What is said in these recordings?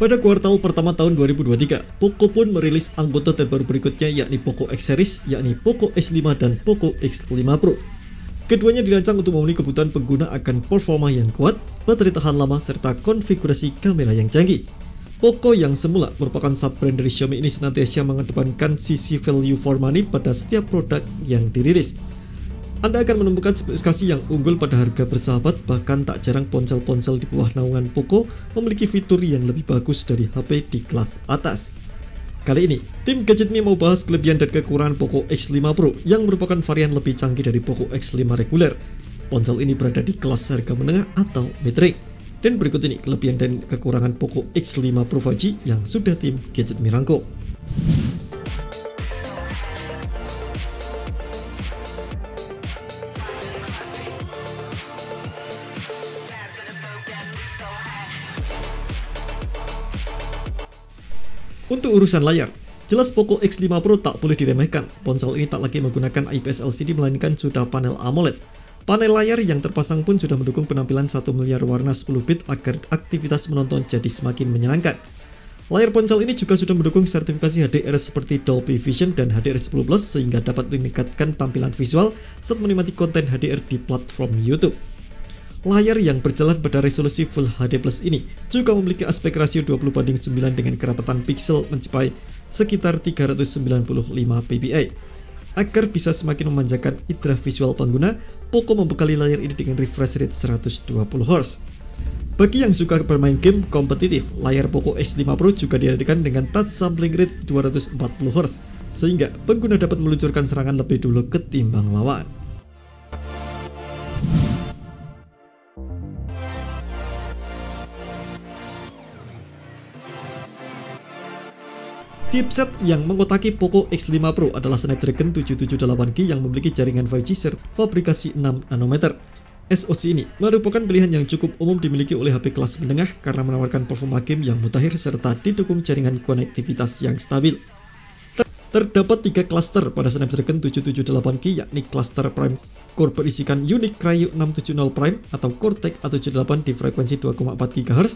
Pada kuartal pertama tahun 2023, Poco pun merilis anggota terbaru berikutnya yakni Poco X Series, yakni Poco X5 dan Poco X5 Pro. Keduanya dirancang untuk memenuhi kebutuhan pengguna akan performa yang kuat, baterai tahan lama, serta konfigurasi kamera yang canggih. Poco yang semula merupakan sub-brand dari Xiaomi ini senantiasa mengedepankan sisi value for money pada setiap produk yang dirilis. Anda akan menemukan spesifikasi yang unggul pada harga bersahabat, bahkan tak jarang ponsel-ponsel di bawah naungan Poco memiliki fitur yang lebih bagus dari HP di kelas atas. Kali ini, tim GadgetMe mau bahas kelebihan dan kekurangan Poco X5 Pro yang merupakan varian lebih canggih dari Poco X5 reguler. Ponsel ini berada di kelas harga menengah atau mid-range. Dan berikut ini kelebihan dan kekurangan Poco X5 Pro 5G yang sudah tim GadgetMe rangkum. Untuk urusan layar, jelas Poco X5 Pro tak boleh diremehkan. Ponsel ini tak lagi menggunakan IPS LCD melainkan sudah panel AMOLED. Panel layar yang terpasang pun sudah mendukung penampilan 1 miliar warna 10 bit agar aktivitas menonton jadi semakin menyenangkan. Layar ponsel ini juga sudah mendukung sertifikasi HDR seperti Dolby Vision dan HDR10+ sehingga dapat meningkatkan tampilan visual saat menikmati konten HDR di platform YouTube. Layar yang berjalan pada resolusi Full HD Plus ini juga memiliki aspek rasio 20:9 dengan kerapatan pixel mencapai sekitar 395 ppi. Agar bisa semakin memanjakan indera visual pengguna, Poco membekali layar ini dengan refresh rate 120Hz. Bagi yang suka bermain game kompetitif, layar Poco X5 Pro juga dihadirkan dengan touch sampling rate 240Hz, sehingga pengguna dapat meluncurkan serangan lebih dulu ketimbang lawan. Chipset yang mengotaki Poco X5 Pro adalah Snapdragon 778G yang memiliki jaringan 5G serta fabrikasi 6 nanometer. SoC ini merupakan pilihan yang cukup umum dimiliki oleh HP kelas menengah karena menawarkan performa game yang mutakhir serta didukung jaringan konektivitas yang stabil. Terdapat 3 klaster pada Snapdragon 778G, yakni klaster Prime Core berisikan Unique Kryo 670 Prime atau Cortex A78 di frekuensi 2,4 GHz,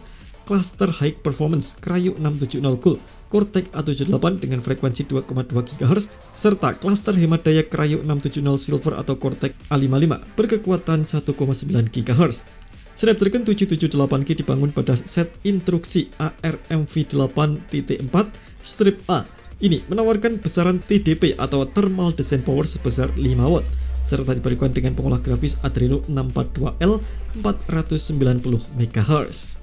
klaster High Performance Kryo 670 Gold Cortex A78 dengan frekuensi 2,2 GHz, serta klaster hemat daya Kryo 670 Silver atau Cortex A55 berkekuatan 1,9 GHz. Snapdragon 778G dibangun pada set instruksi ARMv8.4 strip A. Ini menawarkan besaran TDP atau Thermal Design Power sebesar 5 watt, serta diberikan dengan pengolah grafis Adreno 642L 490 MHz.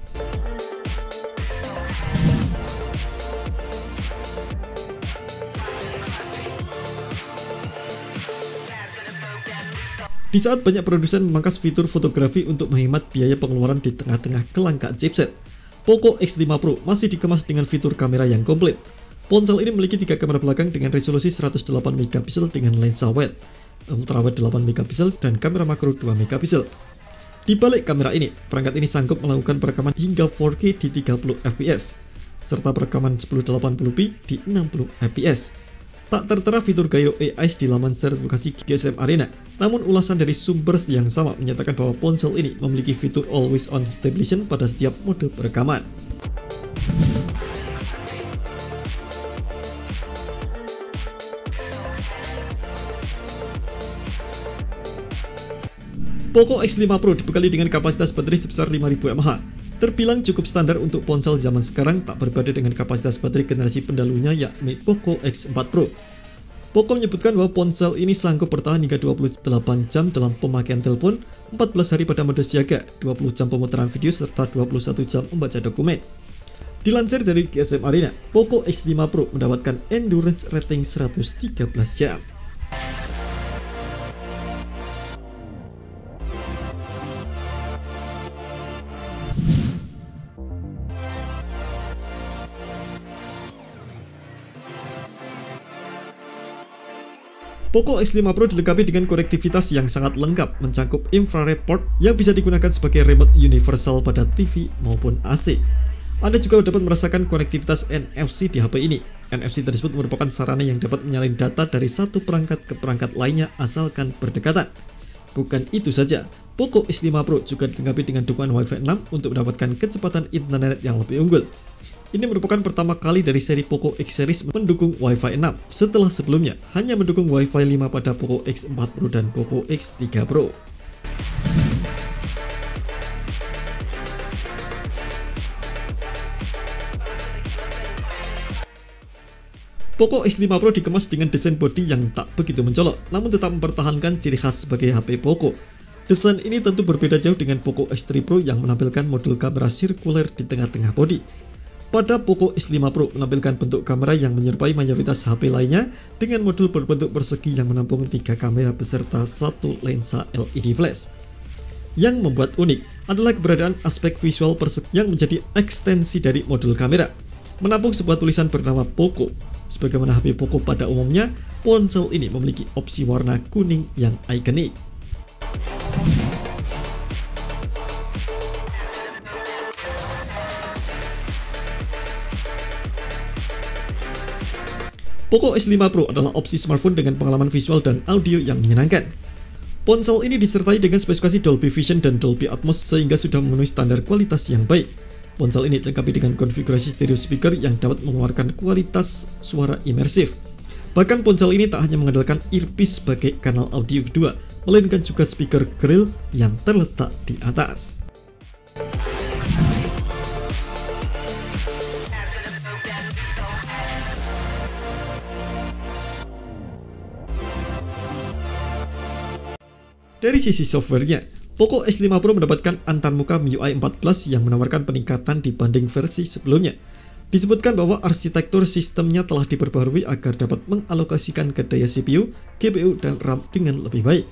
Di saat banyak produsen memangkas fitur fotografi untuk menghemat biaya pengeluaran di tengah-tengah kelangkaan chipset, Poco X5 Pro masih dikemas dengan fitur kamera yang komplit. Ponsel ini memiliki 3 kamera belakang dengan resolusi 108 MP dengan lensa wide, ultrawide 8 MP dan kamera makro 2 MP. Di balik kamera ini, perangkat ini sanggup melakukan perekaman hingga 4K di 30 fps, serta perekaman 1080p di 60 fps. Tak tertera fitur Gyro AI di laman sertifikasi GSM Arena, namun ulasan dari sumber yang sama menyatakan bahwa ponsel ini memiliki fitur Always On Stabilization pada setiap mode perekaman. Poco X5 Pro dibekali dengan kapasitas baterai sebesar 5000 mAh. Terbilang cukup standar untuk ponsel zaman sekarang, tak berbeda dengan kapasitas baterai generasi pendahulunya yakni Poco X4 Pro. Poco menyebutkan bahwa ponsel ini sanggup bertahan hingga 28 jam dalam pemakaian telepon, 14 hari pada mode siaga, 20 jam pemutaran video, serta 21 jam membaca dokumen. Dilansir dari GSM Arena, Poco X5 Pro mendapatkan endurance rating 113 jam. Poco X5 Pro dilengkapi dengan konektivitas yang sangat lengkap, mencakup infrared port yang bisa digunakan sebagai remote universal pada TV maupun AC. Anda juga dapat merasakan konektivitas NFC di HP ini. NFC tersebut merupakan sarana yang dapat menyalin data dari satu perangkat ke perangkat lainnya asalkan berdekatan. Bukan itu saja, Poco X5 Pro juga dilengkapi dengan dukungan Wi-Fi 6 untuk mendapatkan kecepatan internet yang lebih unggul. Ini merupakan pertama kali dari seri Poco X series mendukung Wi-Fi 6 setelah sebelumnya hanya mendukung Wi-Fi 5 pada Poco X4 Pro dan Poco X3 Pro. Poco X5 Pro dikemas dengan desain bodi yang tak begitu mencolok, namun tetap mempertahankan ciri khas sebagai HP Poco. Desain ini tentu berbeda jauh dengan Poco X3 Pro yang menampilkan modul kamera sirkuler di tengah-tengah bodi. Pada Poco X5 Pro menampilkan bentuk kamera yang menyerupai mayoritas HP lainnya dengan modul berbentuk persegi yang menampung 3 kamera beserta 1 lensa LED flash. Yang membuat unik adalah keberadaan aspek visual persegi yang menjadi ekstensi dari modul kamera, menampung sebuah tulisan bernama Poco. Sebagaimana HP Poco pada umumnya, ponsel ini memiliki opsi warna kuning yang ikonik. Poco X5 Pro adalah opsi smartphone dengan pengalaman visual dan audio yang menyenangkan. Ponsel ini disertai dengan spesifikasi Dolby Vision dan Dolby Atmos sehingga sudah memenuhi standar kualitas yang baik. Ponsel ini dilengkapi dengan konfigurasi stereo speaker yang dapat mengeluarkan kualitas suara imersif. Bahkan ponsel ini tak hanya mengandalkan earpiece sebagai kanal audio kedua, melainkan juga speaker grill yang terletak di atas. Dari sisi softwarenya, Poco X5 Pro mendapatkan antarmuka MIUI 14 yang menawarkan peningkatan dibanding versi sebelumnya. Disebutkan bahwa arsitektur sistemnya telah diperbarui agar dapat mengalokasikan ke daya CPU, GPU, dan RAM dengan lebih baik.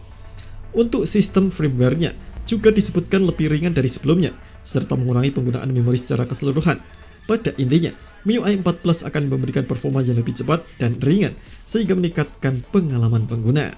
Untuk sistem firmware-nya juga disebutkan lebih ringan dari sebelumnya, serta mengurangi penggunaan memori secara keseluruhan. Pada intinya, MIUI 14 akan memberikan performa yang lebih cepat dan ringan, sehingga meningkatkan pengalaman pengguna.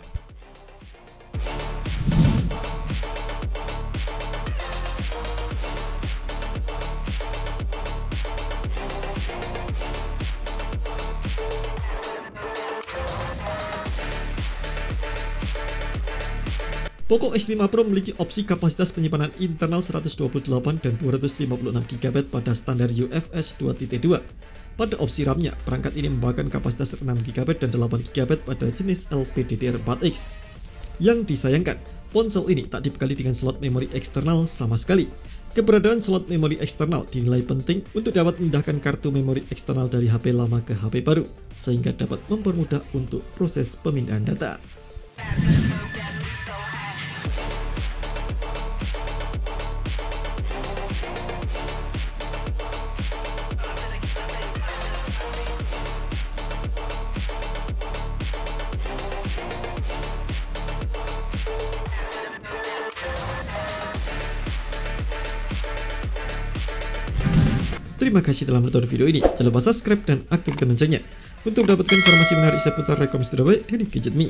Poco X5 Pro memiliki opsi kapasitas penyimpanan internal 128 dan 256GB pada standar UFS 2.2. Pada opsi RAM-nya, perangkat ini membawakan kapasitas 6GB dan 8GB pada jenis LPDDR4X. Yang disayangkan, ponsel ini tak dibekali dengan slot memori eksternal sama sekali. Keberadaan slot memori eksternal dinilai penting untuk dapat memindahkan kartu memori eksternal dari HP lama ke HP baru, sehingga dapat mempermudah untuk proses pemindahan data. Terima kasih telah menonton video ini. Jangan lupa subscribe dan aktifkan loncengnya untuk mendapatkan informasi menarik seputar rekomendasi terbaik dari Gadget Me.